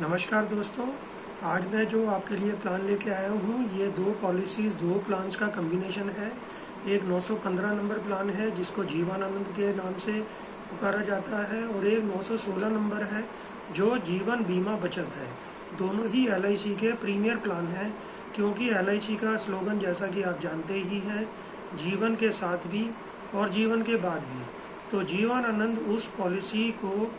नमस्कार दोस्तों। आज मैं जो आपके लिए प्लान लेके आया हूँ, ये दो पॉलिसीज़, दो प्लान्स का कम्बिनेशन है। एक 915 नंबर प्लान है जिसको जीवनानंद के नाम से पुकारा जाता है, और एक 916 नंबर है जो जीवन बीमा बचत है। दोनों ही LIC के प्रीमियर प्लान हैं, क्योंकि LIC का स्लोगन जैसा कि आप जानते ही हैं, जीवन के साथ भी और जीवन के बाद भी। तो जीवनानंद उस पॉलिसी को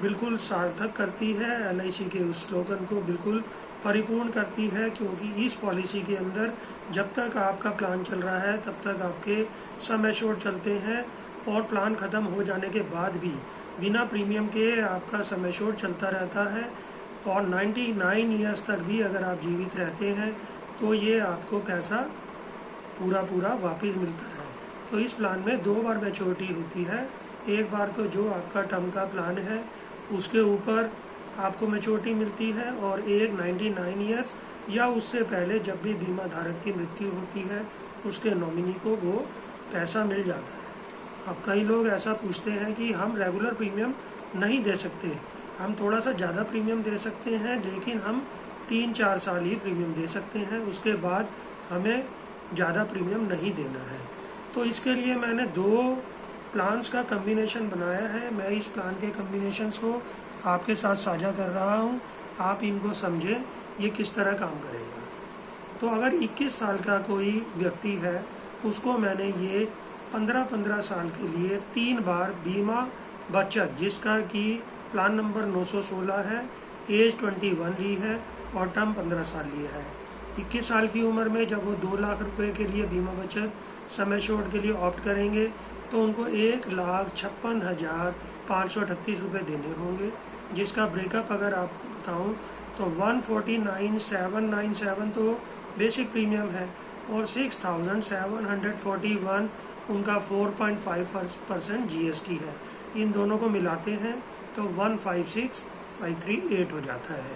बिल्कुल सार्थक करती है, LIC के उस स्लोगन को बिल्कुल परिपूर्ण करती है, क्योंकि इस पॉलिसी के अंदर जब तक आपका प्लान चल रहा है तब तक आपके सम एश्योर्ड चलते हैं, और प्लान ख़त्म हो जाने के बाद भी बिना प्रीमियम के आपका सम एश्योर्ड चलता रहता है। और 99 ईयर्स तक भी अगर आप जीवित रहते हैं तो ये आपको पैसा पूरा वापस मिलता है। तो इस प्लान में 2 बार मैच्योरिटी होती है। एक बार तो जो आपका टर्म का प्लान है उसके ऊपर आपको मैच्योरिटी मिलती है, और एक 99 ईयर्स या उससे पहले जब भी बीमा धारक की मृत्यु होती है उसके नॉमिनी को वो पैसा मिल जाता है। अब कई लोग ऐसा पूछते हैं कि हम रेगुलर प्रीमियम नहीं दे सकते, हम थोड़ा सा ज़्यादा प्रीमियम दे सकते हैं, लेकिन हम 3-4 साल ही प्रीमियम दे सकते हैं, उसके बाद हमें ज़्यादा प्रीमियम नहीं देना है। तो इसके लिए मैंने 2 प्लान्स का कम्बिनेशन बनाया है। मैं इस प्लान के कम्बिनेशंस को आपके साथ साझा कर रहा हूँ, आप इनको समझें ये किस तरह काम करेगा। तो अगर 21 साल का कोई व्यक्ति है, उसको मैंने ये 15-15 साल के लिए 3 बार बीमा बचत, जिसका कि प्लान नंबर 916 है, एज 21 ली है और टर्म 15 साल लिया है। 21 साल की उम्र में जब वो 2 लाख रुपए के लिए बीमा बचत सम एश्योर्ड के लिए ऑप्ट करेंगे तो उनको 1,56,538 रुपये देने होंगे, जिसका ब्रेकअप अगर आपको बताऊं तो 149,797 तो बेसिक प्रीमियम है, और 6,741 उनका 4.5% GST है। इन दोनों को मिलाते हैं तो 156,538 हो जाता है।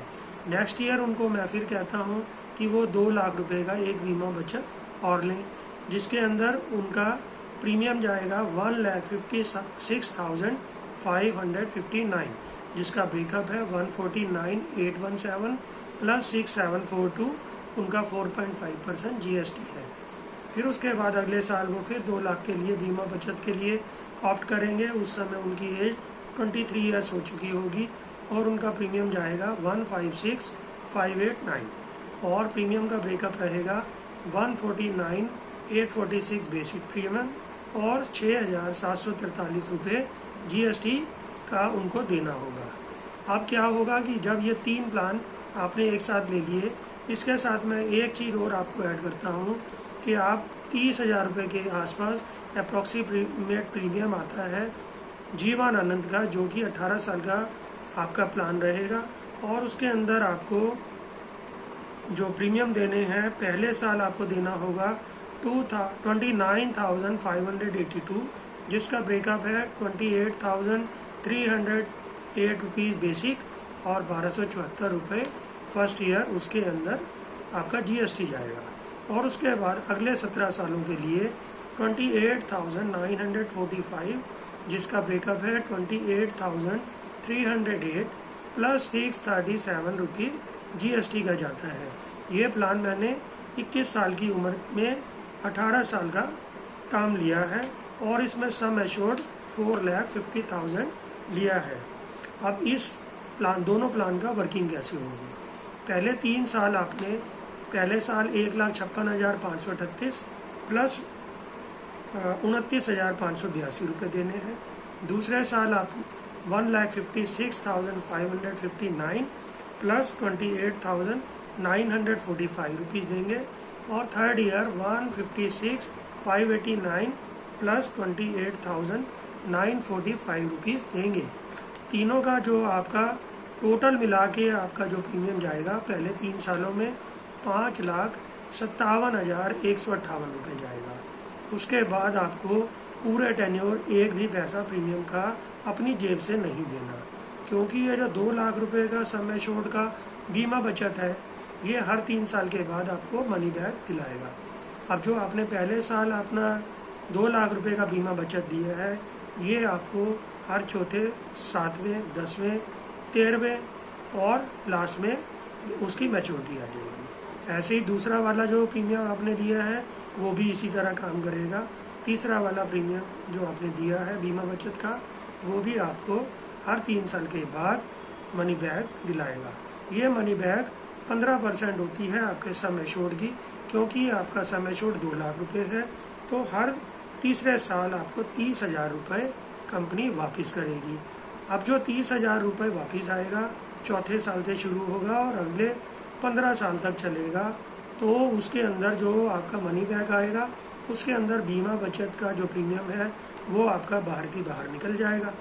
नेक्स्ट ईयर उनको मैं फिर कहता हूं कि वो 2 लाख रुपए का एक बीमा बचत और लें, जिसके अंदर उनका प्रीमियम जाएगा 1,56,559, जिसका ब्रेकअप है 149,817 प्लस 6,742 उनका 4.5% GST है। फिर उसके बाद अगले साल वो फिर 2 लाख के लिए बीमा बचत के लिए ऑप्ट करेंगे। उस समय उनकी एज 23 ईयर्स हो चुकी होगी, और उनका प्रीमियम जाएगा 156,589, और प्रीमियम का ब्रेकअप रहेगा 149,846 बेसिक प्रीमियम और 6,743 रुपये GST का उनको देना होगा। अब क्या होगा कि जब ये 3 प्लान आपने एक साथ ले लिए, इसके साथ मैं एक चीज़ और आपको ऐड करता हूँ कि आप 30,000 रुपये के आसपास अप्रॉक्सीमेट प्रीमियम आता है जीवनानंद का, जो कि 18 साल का आपका प्लान रहेगा, और उसके अंदर आपको जो प्रीमियम देने हैं, पहले साल आपको देना होगा 29,582, जिसका ब्रेकअप है 28,308 रुपीज़ बेसिक और 1,274 रुपये फर्स्ट ईयर उसके अंदर आपका GST जाएगा। और उसके बाद अगले 17 सालों के लिए 28,945, जिसका ब्रेकअप है 28,308 प्लस 637 रुपये GST का जाता है। ये प्लान मैंने 21 साल की उम्र में 18 साल का टर्म लिया है, और इसमें सम एश्योर्ड 4,50,000 लिया है। अब इस प्लान, दोनों प्लान का वर्किंग कैसे होगी। पहले 3 साल आपने, पहले साल 1,56,538 प्लस 29,582 रुपये देने हैं। दूसरे साल आप 1,56,559 प्लस 28,945 रुपीज़ देंगे, और थर्ड ईयर 156,589 प्लस 28,945 रुपीज़ देंगे। तीनों का जो आपका टोटल मिला के आपका जो प्रीमियम जाएगा पहले 3 सालों में 5,57,158 रुपये जाएगा। उसके बाद आपको पूरे टेन्योर एक भी पैसा प्रीमियम का अपनी जेब से नहीं देना, क्योंकि ये जो 2 लाख रुपए का सम एश्योर्ड का बीमा बचत है, ये हर 3 साल के बाद आपको मनी बैक दिलाएगा। अब जो आपने पहले साल अपना 2 लाख रुपए का बीमा बचत दिया है, ये आपको हर चौथे, 7वें, 10वें, 13वें और लास्ट में उसकी मैच्योरिटी आ जाएगी। ऐसे ही दूसरा वाला जो प्रीमियम आपने दिया है वो भी इसी तरह काम करेगा। तीसरा वाला प्रीमियम जो आपने दिया है बीमा बचत का, वो भी आपको हर 3 साल के बाद मनी बैक दिलाएगा। ये मनी बैक 15% होती है आपके सम एश्योर्ड की, क्योंकि आपका सम एश्योर्ड 2 लाख रुपये है, तो हर तीसरे साल आपको 30,000 रुपये कंपनी वापस करेगी। अब जो 30,000 रुपये वापस आएगा चौथे साल से शुरू होगा और अगले 15 साल तक चलेगा, तो उसके अंदर जो आपका मनी बैक आएगा उसके अंदर बीमा बचत का जो प्रीमियम है वो आपका बाहर निकल जाएगा।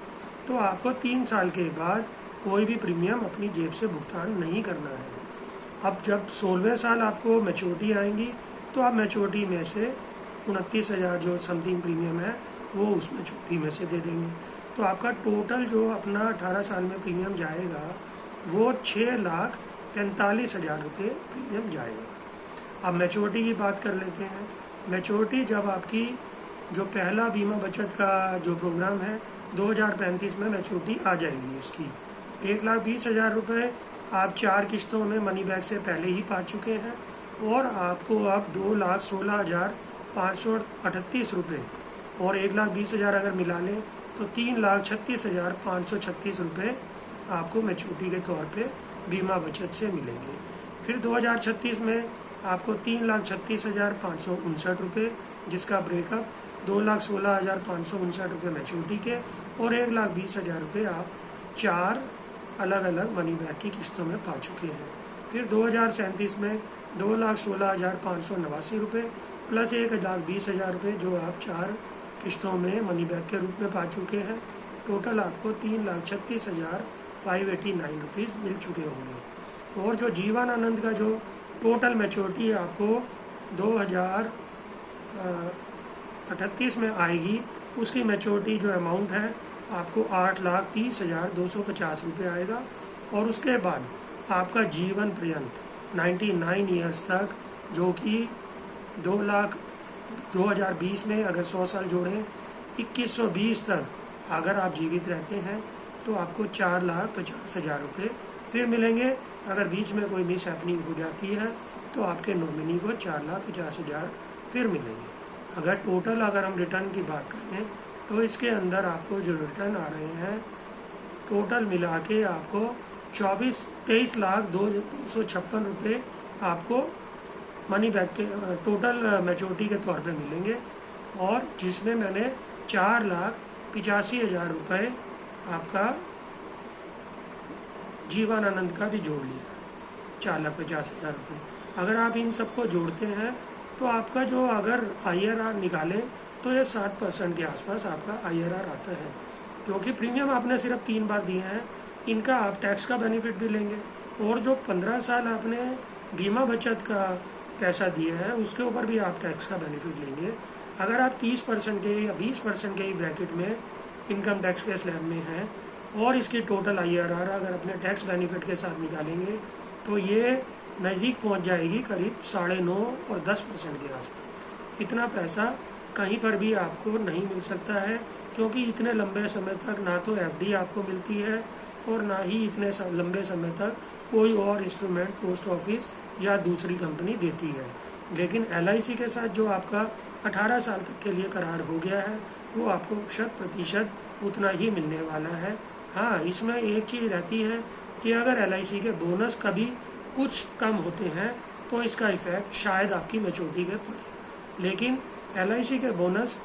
तो आपको 3 साल के बाद कोई भी प्रीमियम अपनी जेब से भुगतान नहीं करना है। अब जब 16वें साल आपको मैच्योरिटी आएंगी तो आप मैच्योरिटी में से 29,000 जो समथिंग प्रीमियम है वो उस मैच्योरिटी में से दे देंगे। तो आपका टोटल जो अपना 18 साल में प्रीमियम जाएगा वो 6,45,000 रुपये प्रीमियम जाएगा। अब मैच्योरिटी की बात कर लेते हैं। मैच्योरिटी जब आपकी जो पहला बीमा बचत का जो प्रोग्राम है 2035 में मैच्योरिटी आ जाएगी उसकी 1,20,000 रुपये आप 4 किस्तों में मनी बैक से पहले ही पा चुके हैं, और आपको अब 2,16,538 रुपये और 1,20,000 अगर मिला लें तो 3,36,536 रुपये आपको मैच्योरिटी के तौर पे बीमा बचत से मिलेंगे। फिर 2036 में आपको 3,36,559 रुपये, जिसका ब्रेकअप 2,16,559 रुपये मैच्योरिटी के और 1,20,000 रुपये आप 4 अलग अलग मनी बैक की किस्तों में पा चुके हैं। फिर 2037 में 2,16,589 रुपये प्लस 1,20,000 रुपये जो आप 4 किस्तों में मनी बैक के रूप में पा चुके हैं। टोटल आपको 3,36,589 रुपीज़ मिल चुके होंगे। और जो जीवन आनंद का जो टोटल मैच्योरिटी आपको 2038 में आएगी, उसकी मैच्योरिटी जो अमाउंट है आपको 8,30,250 रुपये आएगा। और उसके बाद आपका जीवन पर्यंत 99 ईयर्स तक, जो कि 2020 में अगर 100 साल जोड़ें 2120 तक अगर आप जीवित रहते हैं तो आपको 4,50,000 रुपये फिर मिलेंगे। अगर बीच में कोई मिस हैपनिंग हो जाती है तो आपके नॉमिनी को 4,50,000 फिर मिलेंगे। अगर हम रिटर्न की बात करें तो इसके अंदर आपको जो रिटर्न आ रहे हैं टोटल मिला के आपको 23,02,256 रुपये आपको मनी बैक के टोटल मैच्योरिटी के तौर पे मिलेंगे, और जिसमें मैंने 4,85,000 रुपये आपका जीवन आनंद का भी जोड़ लिया, 4,50,000 रुपये। अगर आप इन सबको जोड़ते हैं तो आपका जो अगर IRR निकालें तो ये 7% के आसपास आपका IRR आता है, क्योंकि प्रीमियम आपने सिर्फ 3 बार दिए हैं, इनका आप टैक्स का बेनिफिट भी लेंगे, और जो 15 साल आपने बीमा बचत का पैसा दिया है उसके ऊपर भी आप टैक्स का बेनिफिट लेंगे। अगर आप 30% के या 20% के ही ब्रैकेट में इनकम टैक्स के स्लैब में हैं और इसकी टोटल IRR अगर अपने टैक्स बेनिफिट के साथ निकालेंगे तो ये नज़दीक पहुंच जाएगी करीब 9.5 और 10% के आसपास। इतना पैसा कहीं पर भी आपको नहीं मिल सकता है, क्योंकि इतने लंबे समय तक ना तो FD आपको मिलती है और ना ही इतने लंबे समय तक कोई और इंस्ट्रूमेंट पोस्ट ऑफिस या दूसरी कंपनी देती है। लेकिन LIC के साथ जो आपका 18 साल तक के लिए करार हो गया है वो आपको 100% उतना ही मिलने वाला है। हाँ, इसमें एक चीज़ रहती है कि अगर LIC के बोनस कभी कुछ कम होते हैं तो इसका इफेक्ट शायद आपकी मैच्योरिटी पे पड़े, लेकिन LIC के बोनस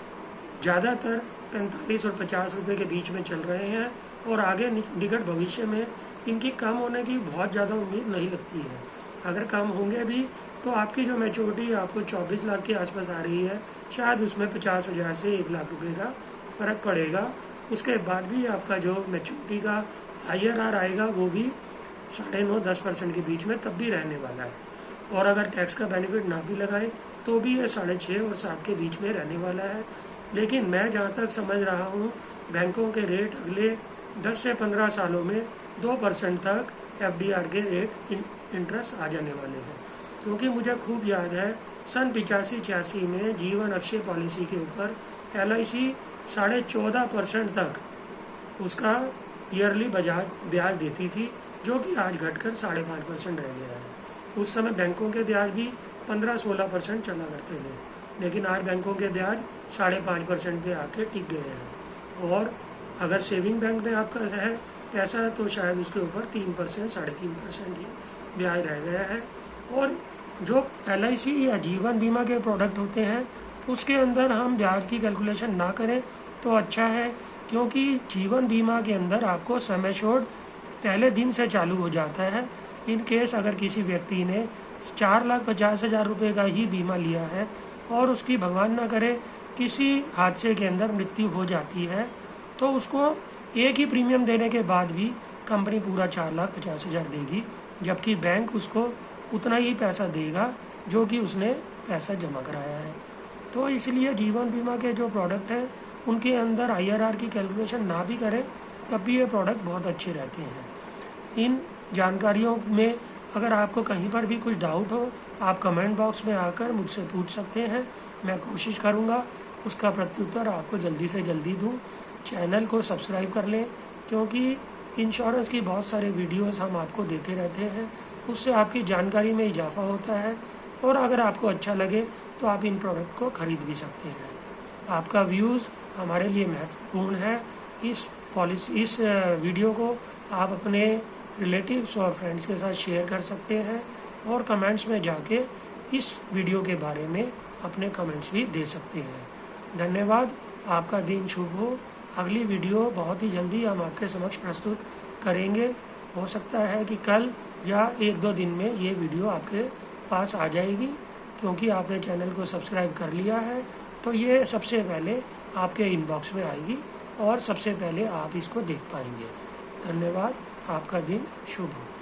ज़्यादातर 45 और 50 रुपये के बीच में चल रहे हैं, और आगे निकट भविष्य में इनकी कम होने की बहुत ज़्यादा उम्मीद नहीं लगती है। अगर कम होंगे भी तो आपकी जो मैच्योरिटी आपको 24 लाख के आसपास आ रही है, शायद उसमें 50,000 से 1 लाख रुपए का फ़र्क पड़ेगा। उसके बाद भी आपका जो मैच्योरिटी का IRR आएगा वो भी 9.5-10% के बीच में तब भी रहने वाला है, और अगर टैक्स का बेनिफिट ना भी लगाए तो भी ये 6.5 और 7 के बीच में रहने वाला है। लेकिन मैं जहाँ तक समझ रहा हूँ बैंकों के रेट अगले 10 से 15 सालों में 2% तक FDR के रेट इंटरेस्ट आ जाने वाले हैं, क्योंकि मुझे खूब याद है सन 85-86 में जीवन अक्षय पॉलिसी के ऊपर LIC 14.5% तक उसका ईयरली ब्याज देती थी, जो कि आज घटकर 5.5% रह गया है। उस समय बैंकों के ब्याज भी 15-16% चला करते थे, लेकिन आज बैंकों के ब्याज 5.5% पे आके टिक गए हैं। और अगर सेविंग बैंक में आपका है पैसा तो शायद उसके ऊपर 3%, 3.5% ही ब्याज रह गया है। और जो LIC या जीवन बीमा के प्रोडक्ट होते हैं उसके अंदर हम ब्याज की कैलकुलेशन ना करें तो अच्छा है, क्योंकि जीवन बीमा के अंदर आपको सम एश्योर्ड पहले दिन से चालू हो जाता है। इन केस अगर किसी व्यक्ति ने 4,50,000 रुपये का ही बीमा लिया है और उसकी भगवान ना करे किसी हादसे के अंदर मृत्यु हो जाती है तो उसको एक ही प्रीमियम देने के बाद भी कंपनी पूरा 4,50,000 देगी, जबकि बैंक उसको उतना ही पैसा देगा जो कि उसने पैसा जमा कराया है। तो इसलिए जीवन बीमा के जो प्रोडक्ट हैं उनके अंदर IRR की कैलकुलेशन ना भी करें तब भी ये प्रोडक्ट बहुत अच्छे रहते हैं। इन जानकारियों में अगर आपको कहीं पर भी कुछ डाउट हो आप कमेंट बॉक्स में आकर मुझसे पूछ सकते हैं। मैं कोशिश करूँगा उसका प्रत्युत्तर आपको जल्दी से जल्दी दूँ। चैनल को सब्सक्राइब कर लें, क्योंकि इंश्योरेंस की बहुत सारे वीडियोस हम आपको देते रहते हैं, उससे आपकी जानकारी में इजाफा होता है। और अगर आपको अच्छा लगे तो आप इन प्रोडक्ट को खरीद भी सकते हैं। आपका व्यूज़ हमारे लिए महत्वपूर्ण है। इस वीडियो को आप अपने रिलेटिव्स और फ्रेंड्स के साथ शेयर कर सकते हैं और कमेंट्स में जाके इस वीडियो के बारे में अपने कमेंट्स भी दे सकते हैं। धन्यवाद। आपका दिन शुभ हो। अगली वीडियो बहुत ही जल्दी हम आपके समक्ष प्रस्तुत करेंगे। हो सकता है कि कल या 1-2 दिन में ये वीडियो आपके पास आ जाएगी, क्योंकि आपने चैनल को सब्सक्राइब कर लिया है तो ये सबसे पहले आपके इनबॉक्स में आएगी और सबसे पहले आप इसको देख पाएंगे। धन्यवाद। आपका दिन शुभ हो।